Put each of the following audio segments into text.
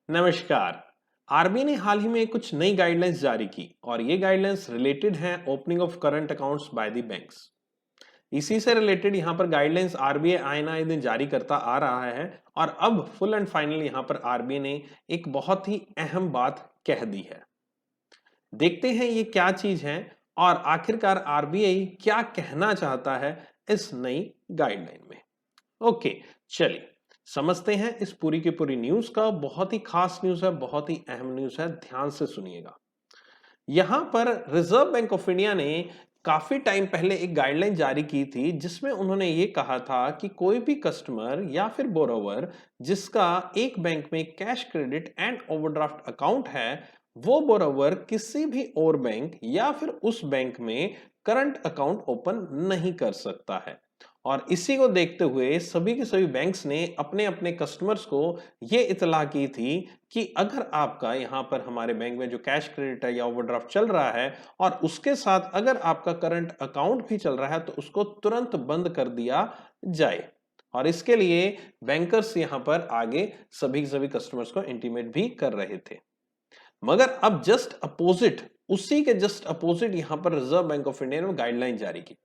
नमस्कार। आरबीआई ने हाल ही में कुछ नई गाइडलाइंस जारी की और ये गाइडलाइंस रिलेटेड हैं opening of current accounts by the banks. इसी से रिलेटेड यहाँ पर गाइडलाइंस आरबीआई आए ना आए दिन जारी करता आ रहा है और अब फुल एंड फाइनल यहाँ पर आरबीआई ने एक बहुत ही अहम बात कह दी है। देखते हैं ये क्या चीज है और आखिरकार आरबीआई क्या कहना चाहता है इस नई गाइडलाइन में। ओके, चलिए समझते हैं इस पूरी की पूरी न्यूज का। बहुत ही खास न्यूज है, बहुत ही अहम न्यूज है, ध्यान से सुनिएगा। यहां पर रिजर्व बैंक ऑफ इंडिया ने काफी टाइम पहले एक गाइडलाइन जारी की थी जिसमें उन्होंने ये कहा था कि कोई भी कस्टमर या फिर बोरोवर जिसका एक बैंक में cash credit and overdraft account है, वो बोरोवर किसी भी और बैंक या फिर उस बैंक में करंट अकाउंट ओपन नहीं कर सकता है। और इसी को देखते हुए सभी के सभी बैंक्स ने अपने अपने कस्टमर्स को ये इतला की थी कि अगर आपका यहाँ पर हमारे बैंक में जो कैश क्रेडिट है या ओवरड्राफ्ट चल रहा है और उसके साथ अगर आपका करंट अकाउंट भी चल रहा है तो उसको तुरंत बंद कर दिया जाए। और इसके लिए बैंकर्स यहाँ पर आगे सभी के सभी कस्टमर्स को इंटीमेट भी कर रहे थे। मगर अब जस्ट अपोजिट, उसी के जस्ट अपोजिट यहाँ पर रिजर्व बैंक ऑफ इंडिया ने गाइडलाइन जारी की।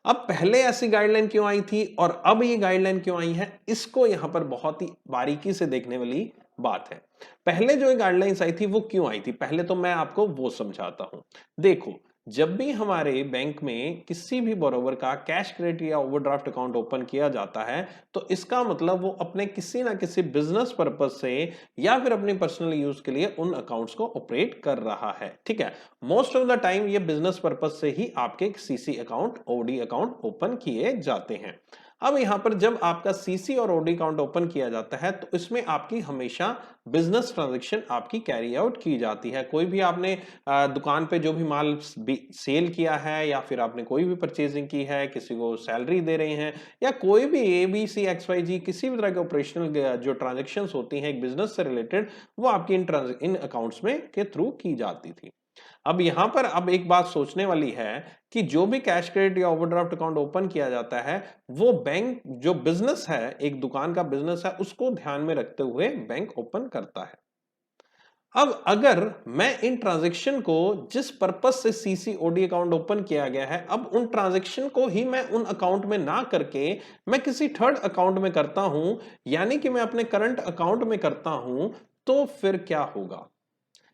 अब पहले ऐसी गाइडलाइन क्यों आई थी और अब ये गाइडलाइन क्यों आई है, इसको यहां पर बहुत ही बारीकी से देखने वाली बात है। पहले जो ये गाइडलाइंस आई थी वो क्यों आई थी, पहले तो मैं आपको वो समझाता हूं। देखो, जब भी हमारे बैंक में किसी भी बोरोवर का कैश क्रेडिट या ओवरड्राफ्ट अकाउंट ओपन किया जाता है तो इसका मतलब वो अपने किसी ना किसी बिजनेस पर्पज से या फिर अपने पर्सनल यूज के लिए उन अकाउंट्स को ऑपरेट कर रहा है। ठीक है, मोस्ट ऑफ द टाइम ये बिजनेस पर्पज से ही आपके CC account, OD account open किए जाते हैं। अब यहां पर जब आपका सीसी और ओडी अकाउंट ओपन किया जाता है तो इसमें आपकी हमेशा बिजनेस ट्रांजैक्शन आपकी कैरी आउट की जाती है। कोई भी आपने दुकान पे जो भी माल सेल किया है या फिर आपने कोई भी परचेजिंग की है, किसी को सैलरी दे रहे हैं या कोई भी एबीसी एक्सवाईजी किसी भी तरह के ऑपरेशनल जो ट्रांजैक्शंस होती हैं एक बिजनेस से रिलेटेड, वो आपकी इन अकाउंट्स में के थ्रू की जाती थी। अब यहां पर अब एक बात सोचने वाली है कि जो भी कैश क्रेडिट या ओवरड्राफ्ट अकाउंट ओपन किया जाता है वो बैंक जो बिजनेस है, एक दुकान का बिजनेस है, उसको ध्यान में रखते हुए बैंक ओपन करता है। अब अगर मैं इन ट्रांजैक्शन को जिस पर्पस से सीसी ओडी अकाउंट ओपन किया गया है, अब उन ट्रांजैक्शन को ही मैं उन अकाउंट में ना करके मैं किसी थर्ड अकाउंट में करता हूं, यानी कि मैं अपने करंट अकाउंट में करता हूं, तो फिर क्या होगा?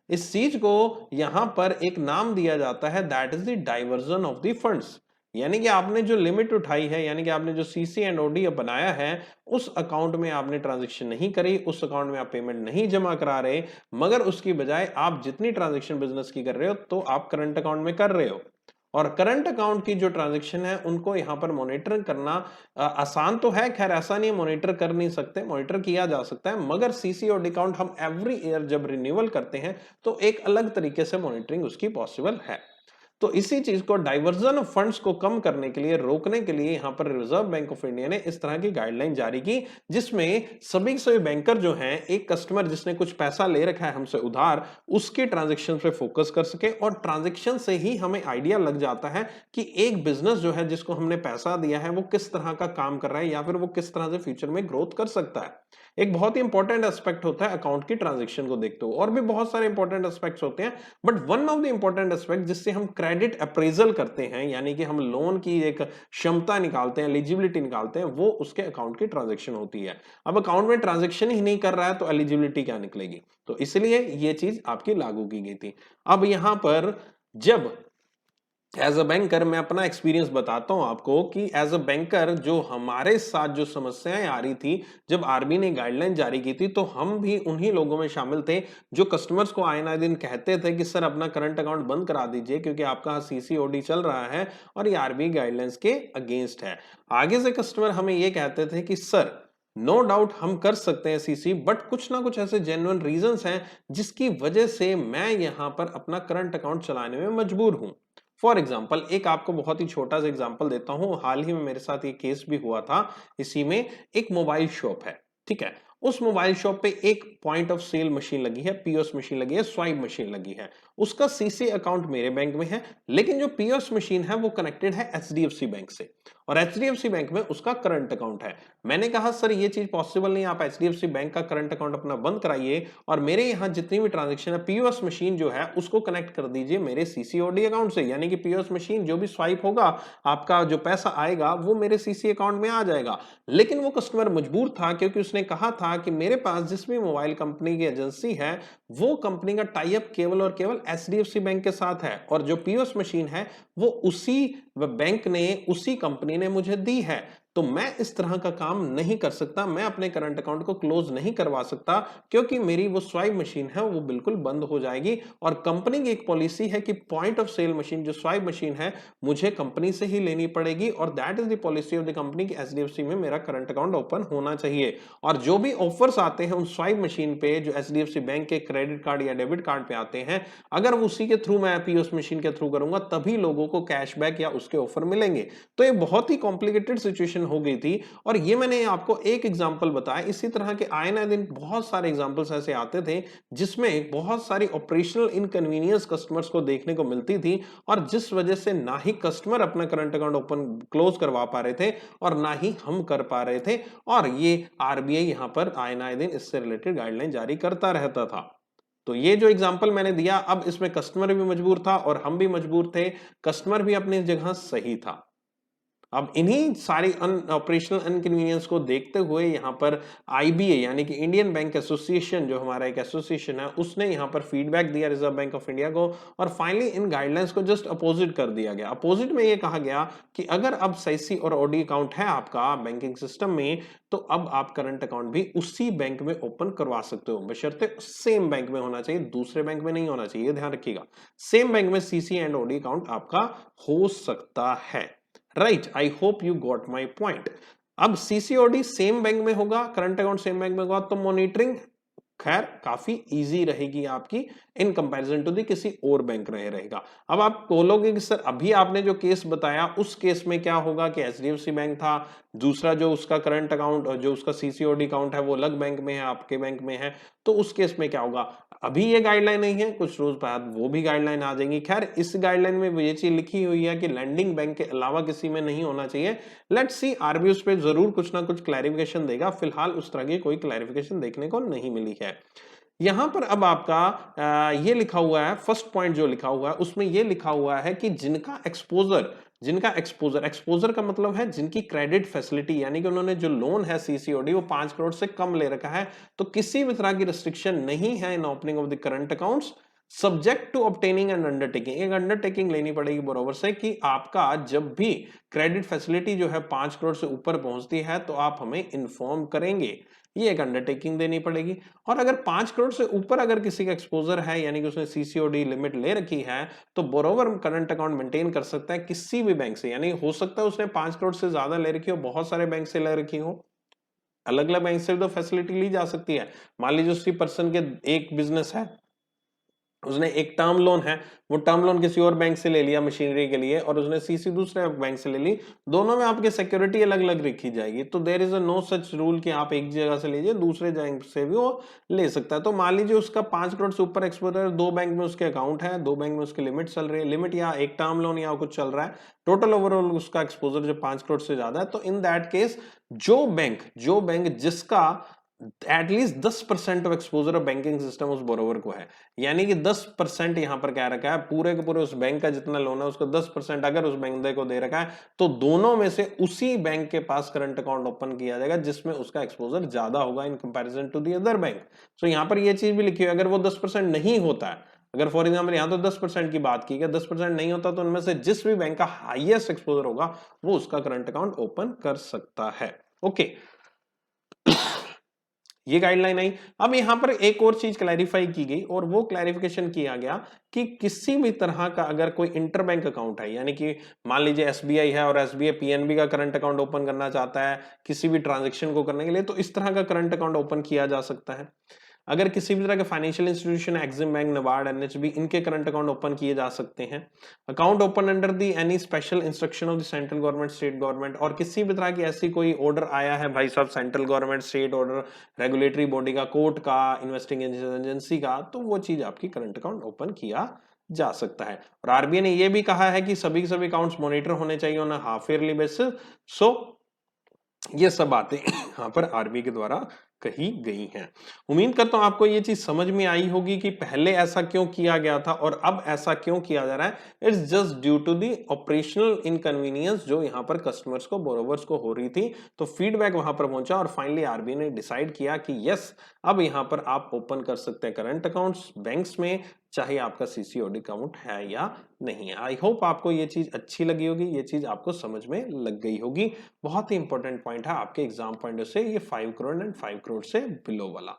इस चीज को यहां पर एक नाम दिया जाता है, that is the diversion of the funds. यानी कि आपने जो लिमिट उठाई है, यानी कि आपने जो सीसी एंड ओडी बनाया है, उस अकाउंट में आपने ट्रांजैक्शन नहीं करी, उस अकाउंट में आप पेमेंट नहीं जमा करा रहे, मगर उसकी बजाय आप जितनी ट्रांजैक्शन बिजनेस की कर रहे हो तो आप करंट अकाउंट में कर रहे हो। और करंट अकाउंट की जो ट्रांजैक्शन है उनको यहां पर मॉनिटर करना आसान तो है, खैर ऐसा नहीं मॉनिटर कर नहीं सकते, मॉनिटर किया जा सकता है, मगर सीसी और अकाउंट हम एवरी ईयर जब रिन्यूअल करते हैं तो एक अलग तरीके से मॉनिटरिंग उसकी पॉसिबल है। तो इसी चीज को डाइवर्जन ऑफ फंड्स को कम करने के लिए, रोकने के लिए यहां पर रिजर्व बैंक ऑफ इंडिया ने इस तरह की गाइडलाइन जारी की जिसमें सभी के सभी बैंकर जो हैं, एक कस्टमर जिसने कुछ पैसा ले रखा है हमसे उधार, उसके ट्रांजैक्शन पे फोकस कर सके और ट्रांजैक्शन से ही हमें आइडिया लग जाता है कि एक बिजनेस जो है जिसको हमने पैसा दिया है वो किस तरह का काम कर रहा है या फिर वो किस तरह से फ्यूचर में ग्रोथ कर सकता है। एक बहुत ही इंपॉर्टेंट एस्पेक्ट होता है अकाउंट की ट्रांजैक्शन को देखते हुए, और भी बहुत सारे इंपॉर्टेंट एस्पेक्ट्स होते हैं, but one of the important aspect जिससे हम क्रेडिट अप्रेजल करते हैं, यानी कि हम लोन की एक क्षमता निकालते हैं, एलिजिबिलिटी निकालते हैं, वो उसके अकाउंट की ट्रांजैक्शन होती है। अब अकाउंट में ट्रांजैक्शन ही नहीं कर रहा है तो एलिजिबिलिटी क्या निकलेगी? तो इसलिए ये चीज आपकी लागू की गई थी। अब यहां पर जब एज अ बैंकर मैं अपना एक्सपीरियंस बताता हूं आपको कि एज अ बैंकर जो हमारे साथ जो समस्याएं आ रही थी जब आरबीआई ने गाइडलाइन जारी की थी, तो हम भी उन्हीं लोगों में शामिल थे जो कस्टमर्स को आए ना दिन कहते थे कि सर अपना करंट अकाउंट बंद करा दीजिए क्योंकि आपका सीसीओडी चल रहा है और ये आरबीआई गाइडलाइंस के अगेंस्ट है। आगे से कस्टमर हमें ये कहते थे कि सर नो डाउट हम कर सकते हैं सीसी, बट कुछ ना कुछ ऐसे जेन्युइन रीजंस हैं जिसकी वजह से मैं यहां पर अपना करंट अकाउंट चलाने में मजबूर हूं। फॉर एग्जाम्पल एक आपको बहुत ही छोटा सा एग्जाम्पल देता हूं, हाल ही में मेरे साथ ये केस भी हुआ था। इसी में एक मोबाइल शॉप है, ठीक है, उस मोबाइल शॉप पे एक पॉइंट ऑफ सेल मशीन लगी है, पीओएस मशीन लगी है, स्वाइप मशीन लगी है। उसका सीसी अकाउंट मेरे बैंक में है, लेकिन जो पीओएस मशीन है वो कनेक्टेड है एचडीएफसी बैंक से। और एचडीएफसी बैंक में उसका करंट अकाउंट है। मैंने कहा सर ये चीज पॉसिबल नहीं, आप एचडीएफसी बैंक का करंट अकाउंट अपना बंद कराइए और मेरे यहाँ जितनी भी ट्रांजेक्शन है पीओएस मशीन जो है उसको कनेक्ट कर दीजिए मेरे सीसीओडी अकाउंट से, यानी कि पीओएस मशीन जो भी स्वाइप होगा आपका जो पैसा आएगा वो मेरे सीसी अकाउंट में आ जाएगा। लेकिन वो कस्टमर मजबूर था क्योंकि उसने कहा था कि मेरे पास जिस भी मोबाइल कंपनी की एजेंसी है वो कंपनी का टाई अप केवल और केवल एचडीएफसी बैंक के साथ है और जो पीओएस मशीन है वो उसी बैंक ने, उसी कंपनी ने मुझे दी है, तो मैं इस तरह का काम नहीं कर सकता, मैं अपने करंट अकाउंट को क्लोज नहीं करवा सकता क्योंकि मेरी वो स्वाइप मशीन है वो बिल्कुल बंद हो जाएगी। और कंपनी की एक पॉलिसी है कि पॉइंट ऑफ सेल मशीन जो स्वाइप मशीन है मुझे कंपनी से ही लेनी पड़ेगी और that is the policy of the company की एचडीएफसी में मेरा करंट अकाउंट ओपन होना चाहिए। और जो भी ऑफर्स आते हैं उन स्वाइप मशीन पे जो एचडीएफसी बैंक के क्रेडिट कार्ड या डेबिट कार्ड पे आते हैं, अगर वो उसी के थ्रू मैं पीओएस मशीन के थ्रू करूंगा तभी लोगों को कैशबैक या उसके ऑफर मिलेंगे। तो ये बहुत ही कॉम्प्लिकेटेड सिचुएशन हो गई थी और ये मैंने आपको एक एग्जांपल बताया। इसी तरह के आए ना दिन बहुत सारे एग्जांपल्स ऐसे आते थे जिसमें बहुत सारी ऑपरेशनल इनकन्वीनियंस कस्टमर्स को देखने को मिलती थी और जिस वजह से ना ही कस्टमर अपना करंट अकाउंट ओपन क्लोज करवा पा रहे थे और ना ही हम कर पा रहे थे। और ये आरबीआई यहां पर आए ना दिन इससे रिलेटेड गाइडलाइन जारी करता रहता था। तो ये जो एग्जांपल मैंने दिया, अब इसमें कस्टमर भी मजबूर था और हम भी मजबूर थे, कस्टमर भी अपनी जगह सही था। अब इन्हीं सारी ऑपरेशनल इनकन्वीनियंस को देखते हुए यहाँ पर आईबीए यानी कि इंडियन बैंक एसोसिएशन जो हमारा एक एसोसिएशन है उसने यहाँ पर फीडबैक दिया रिजर्व बैंक ऑफ इंडिया को और फाइनली इन गाइडलाइंस को जस्ट अपोजिट कर दिया गया। अपोजिट में ये कहा गया कि अगर अब सीसी और ओडी अकाउंट है आपका बैंकिंग सिस्टम में तो अब आप करंट अकाउंट भी उसी बैंक में ओपन करवा सकते हो, बशर्ते सेम बैंक में होना चाहिए, दूसरे बैंक में नहीं होना चाहिए, ध्यान रखिएगा। सेम बैंक में सीसी एंड ओडी अकाउंट आपका हो सकता है। Right, I hope you got my point. अब सीसीओडी सेम बैंक में होगा, करंट अकाउंट सेम बैंक में होगा तो मॉनिटरिंग खैर काफी इजी रहेगी आपकी इन कंपैरिजन टू दी किसी और बैंक रहेगा। अब आप बोलोगे कि सर अभी आपने जो केस बताया उस केस में क्या होगा कि एचडीएफसी बैंक था, दूसरा जो उसका करंट अकाउंट जो उसका सीसीओडी अकाउंट है वो अलग बैंक में है, आपके बैंक में है, तो उस केस में क्या होगा? अभी ये गाइडलाइन नहीं है, कुछ रोज बाद वो भी गाइडलाइन आ जाएंगी। खैर इस गाइडलाइन में ये चीज लिखी हुई है कि लैंडिंग बैंक के अलावा किसी में नहीं होना चाहिए। लेट्स सी आरबीआई उस पे जरूर कुछ ना कुछ क्लैरिफिकेशन देगा, फिलहाल उस तरह की कोई क्लैरिफिकेशन देखने को नहीं मिली है। यहां पर अब आपका ये लिखा हुआ है, फर्स्ट पॉइंट जो लिखा हुआ है उसमें ये लिखा हुआ है कि जिनका एक्सपोजर का मतलब है जिनकी क्रेडिट फैसिलिटी यानी कि उन्होंने जो लोन है सीसीओडी वो 5 करोड़ से कम ले रखा है, तो किसी भी तरह की रिस्ट्रिक्शन नहीं है in opening of the current accounts subject to obtaining and undertaking. एक अंडरटेकिंग लेनी पड़ेगी बरोबर से कि आपका जब भी क्रेडिट फैसिलिटी जो है 5 करोड़ से ऊपर पहुंचती है तो आप हमें इन्फॉर्म करेंगे, ये एक अंडरटेकिंग देनी पड़ेगी। और अगर 5 करोड़ से ऊपर अगर किसी का एक्सपोजर है यानी कि उसने सीसीओडी लिमिट ले रखी है तो बोरोवर करंट अकाउंट मेंटेन कर सकता है किसी भी बैंक से, यानी हो सकता है उसने 5 करोड़ से ज्यादा ले रखी हो, बहुत सारे बैंक से ले रखी हो, अलग अलग बैंक से तो फैसिलिटी ली जा सकती है। मान लीजिए उसी पर्सन के एक बिजनेस है, उसने एक टर्म लोन है, वो टर्म लोन किसी और बैंक से ले लिया मशीनरी के लिए और उसने सीसी दूसरे बैंक से ले ली, दोनों में आपकी सिक्योरिटी अलग अलग रखी जाएगी, तो there is a no such rule कि आप एक जगह से लीजिए दूसरे बैंक से भी वो ले सकता है। तो मान लीजिए उसका 5 करोड़ से ऊपर एक्सपोजर है, 2 बैंक में उसके अकाउंट है, 2 बैंक में उसकी लिमिट चल रही है, लिमिट या एक टर्म लोन या कुछ चल रहा है, टोटल ओवरऑल उसका एक्सपोजर जो 5 करोड़ से ज्यादा है, तो इन दैट केस जो बैंक जिसका at least 10% of exposure of banking system उस बोरोवर को है, यानी कि 10% यहां पर क्या रखा है, पूरे के पूरे उस बैंक का जितना लोन है उसका 10% अगर उस बंदे को दे रखा है तो दोनों में से उसी बैंक के पास करंट अकाउंट ओपन किया जाएगा जिसमें उसका एक्सपोजर ज्यादा होगा in comparison to the other bank. So यहां पर यह चीज भी लिखी हुई है, अगर वो 10% नहीं होता है, अगर फॉर एग्जाम्पल यहां तो 10% की बात की गई, 10% नहीं होता तो उनमें से जिस भी बैंक का हाईएस्ट एक्सपोजर होगा वो उसका करंट अकाउंट ओपन कर सकता है। ओके, ये गाइडलाइन आई। अब यहां पर एक और चीज क्लैरिफाई की गई और वो क्लैरिफिकेशन किया गया कि किसी भी तरह का अगर कोई इंटरबैंक अकाउंट है, यानी कि मान लीजिए एसबीआई है और एसबीआई पीएनबी का करंट अकाउंट ओपन करना चाहता है किसी भी ट्रांजैक्शन को करने के लिए, तो इस तरह का करंट अकाउंट ओपन किया जा सकता है। अगर किसी भी तरह के financial institution, Exim bank, NABARD, NHB, इनके करंट अकाउंट ओपन किए जा सकते हैं। Account open under the any special instruction of the central government, state government, और किसी भी तरह की ऐसी कोई ऑर्डर आया है भाई साहब central government, state order, regulatory body का, कोर्ट का, इन्वेस्टिंग एजेंसी का, तो वो चीज आपकी करंट अकाउंट ओपन किया जा सकता है। और आरबीआई ने यह भी कहा है कि सभी के सभी अकाउंट्स मॉनिटर होने चाहिए ऑन हाफ ईयरली बेसिस। सो ये सब बातें यहाँ पर आरबीआई के द्वारा कही गई हैं। उम्मीद करता हूं आपको ये चीज समझ में आई होगी कि पहले ऐसा क्यों किया गया था और अब ऐसा क्यों किया जा रहा है। It's just due to the operational inconvenience जो यहाँ पर कस्टमर्स को, बोरोवर्स को हो रही थी। तो फीडबैक वहां पर पहुंचा और फाइनली आरबीआई ने डिसाइड किया कि यस, अब यहाँ पर आप ओपन कर सकते हैं करंट अकाउंट्स बैंक्स में, चाहे आपका सीसीओडी अकाउंट है या नहीं है। आई होप आपको ये चीज अच्छी लगी होगी, ये चीज आपको समझ में लग गई होगी। बहुत ही इंपॉर्टेंट पॉइंट है आपके एग्जाम पॉइंट से ये 5 करोड़ एंड 5 करोड़ से बिलो वाला।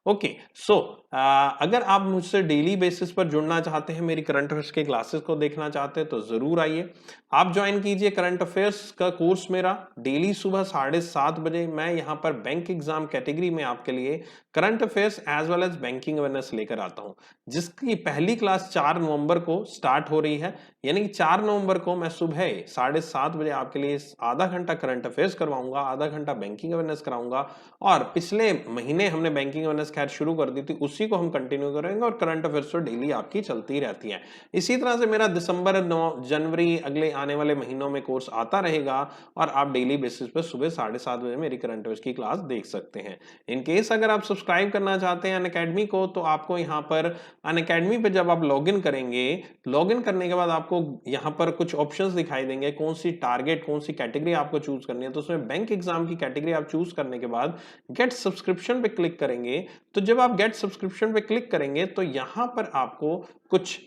ओके, सो अगर आप मुझसे डेली बेसिस पर जुड़ना चाहते हैं, मेरी करंट अफेयर्स के क्लासेस को देखना चाहते हैं, तो जरूर आइए, आप ज्वाइन कीजिए करंट अफेयर्स का कोर्स मेरा। डेली सुबह 7:30 बजे मैं यहाँ पर बैंक एग्जाम कैटेगरी में आपके लिए current affairs as well as banking awareness लेकर आता हूँ, जिसकी पहली क्लास 4 नवंबर को स्टार्ट हो रही है। यानी कि 4 नवंबर को मैं सुबह 7:30 बजे आपके लिए आधा घंटा करंट अफेयर्स करवाऊंगा, आधा घंटा बैंकिंग अवेयरनेस कराऊंगा। और पिछले महीने हमने बैंकिंग अवेयरनेस खैर शुरू कर दी थी, उसी को हम कंटिन्यू करेंगे और करंट अफेयर्स तो डेली आपकी चलती रहती है। इसी तरह से मेरा दिसंबर, जनवरी, अगले आने वाले महीनों में कोर्स आता रहेगा और आप डेली बेसिस पर सुबह 7:30 बजे मेरी करंट अफेयर्स की क्लास देख सकते हैं। इन केस अगर आप सब्सक्राइब करना चाहते हैं अनअकैडमी को, तो आपको यहाँ पर अनअकैडमी पे जब आप लॉगिन करेंगे, लॉगिन करने के बाद आपको यहाँ पर कुछ ऑप्शंस दिखाई देंगे, कौन सी टारगेट, कौन सी कैटेगरी आपको चूज करनी है। तो उसमें बैंक एग्जाम की कैटेगरी आप चूज करने के बाद गेट सब्सक्रिप्शन पे क्लिक करेंगे। तो जब आप गेट सब्सक्रिप्शन पे क्लिक करेंगे तो यहां पर आपको कुछ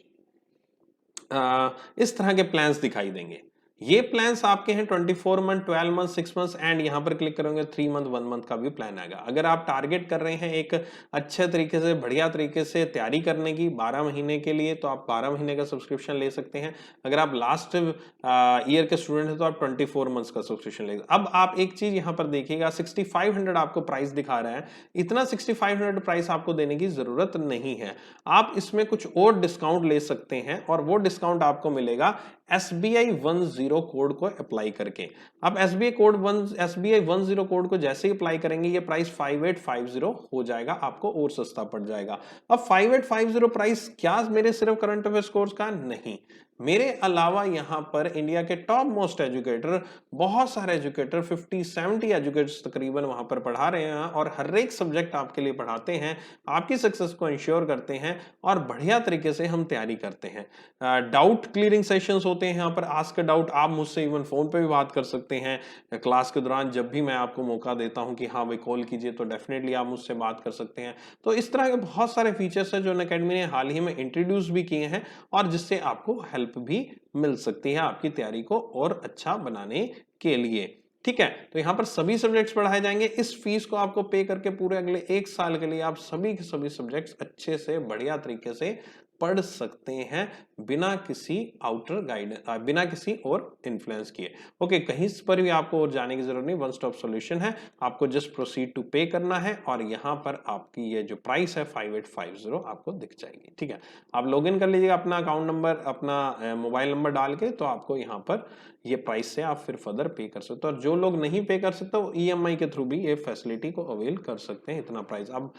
इस तरह के प्लान्स दिखाई देंगे। ये प्लान्स आपके हैं 24 मंथ, 12 मंथ, 6 मंथ एंड यहाँ पर क्लिक करेंगे 3 मंथ, 1 मंथ का भी प्लान आएगा। अगर आप टारगेट कर रहे हैं एक अच्छे तरीके से, बढ़िया तरीके से तैयारी करने की 12 महीने के लिए, तो आप 12 महीने का सब्सक्रिप्शन ले सकते हैं। अगर आप लास्ट ईयर के स्टूडेंट हैं तो आप 24 मंथ्स का सब्सक्रिप्शन ले। अब आप एक चीज यहाँ पर देखिएगा, 6500 आपको प्राइस दिखा रहा है। इतना 6500 प्राइस आपको देने की जरूरत नहीं है। आप इसमें कुछ और डिस्काउंट ले सकते हैं और वो डिस्काउंट आपको मिलेगा SBI 10 कोड को अप्लाई करके। अब SBI 10 कोड को जैसे ही अप्लाई करेंगे, ये प्राइस 5850 हो जाएगा, आपको और सस्ता पड़ जाएगा। अब 5850 प्राइस क्या मेरे सिर्फ करंट अफेयर्स कोर्स का नहीं, मेरे अलावा यहाँ पर इंडिया के टॉप मोस्ट एजुकेटर, बहुत सारे एजुकेटर, 50-70 एजुकेटर्स तकरीबन वहां पर पढ़ा रहे हैं और हर एक सब्जेक्ट आपके लिए पढ़ाते हैं, आपकी सक्सेस को इंश्योर करते हैं और बढ़िया तरीके से हम तैयारी करते हैं। डाउट क्लियरिंग सेशंस होते हैं यहाँ पर, आस्क डाउट, आप मुझसे इवन फोन पे भी बात कर सकते हैं क्लास के दौरान। जब भी मैं आपको मौका देता हूं कि हाँ भाई कॉल कीजिए, तो डेफिनेटली आप मुझसे बात कर सकते हैं। तो इस तरह के बहुत सारे फीचर्स हैं जो अनअकैडमी ने हाल ही में इंट्रोड्यूस भी किए हैं और जिससे आपको हेल्प भी मिल सकती है आपकी तैयारी को और अच्छा बनाने के लिए। ठीक है, तो यहाँ पर सभी सब्जेक्ट्स पढ़ाए जाएंगे। इस फीस को आपको पे करके पूरे अगले 1 साल के लिए आप सभी के सभी सब्जेक्ट्स अच्छे से, बढ़िया तरीके से पढ़ सकते हैं बिना किसी आउटर गाइडेंस, बिना किसी और इन्फ्लुएंस किए। ओके, कहीं पर भी आपको और जाने की जरूरत नहीं, वन स्टॉप सॉल्यूशन है। आपको जस्ट प्रोसीड टू पे करना है और यहाँ पर आपकी ये जो प्राइस है 5850 आपको दिख जाएगी। ठीक है, आप लॉग इन कर लीजिएगा अपना अकाउंट नंबर, अपना मोबाइल नंबर डाल के, तो आपको यहाँ पर ये प्राइस से आप फिर फर्दर पे कर सकते हो। और जो लोग नहीं पे कर सकते वो EMI के थ्रू भी ये फैसिलिटी को अवेल कर सकते हैं। इतना प्राइस अब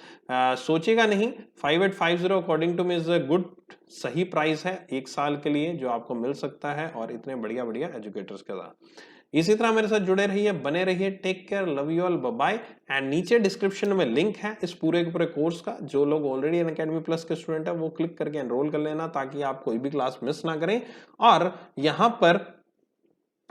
सोचेगा नहीं, 5850 according to me is a good, सही प्राइस है 1 साल के लिए जो आपको मिल सकता है और इतने बढ़िया बढ़िया एजुकेटर्स के साथ। इसी तरह मेरे साथ जुड़े रहिए, बने रहिए। Take care, love you all, bye bye. And नीचे डिस्क्रिप्शन में लिंक है इस पूरे के पूरे कोर्स का। जो लोग ऑलरेडी अनअकैडमी प्लस के स्टूडेंट है वो क्लिक करके एनरोल कर लेना, ताकि आप कोई भी क्लास मिस ना करें और यहाँ पर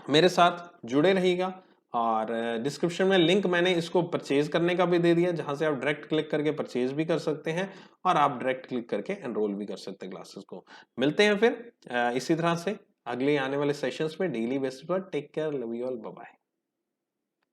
मेरे साथ जुड़े रहिएगा। और डिस्क्रिप्शन में लिंक मैंने इसको परचेज करने का भी दे दिया, जहां से आप डायरेक्ट क्लिक करके परचेज भी कर सकते हैं और आप डायरेक्ट क्लिक करके एनरोल भी कर सकते हैं क्लासेस को। मिलते हैं फिर इसी तरह से अगले आने वाले सेशंस में डेली बेसिस पर। Take care, love you all, bye bye.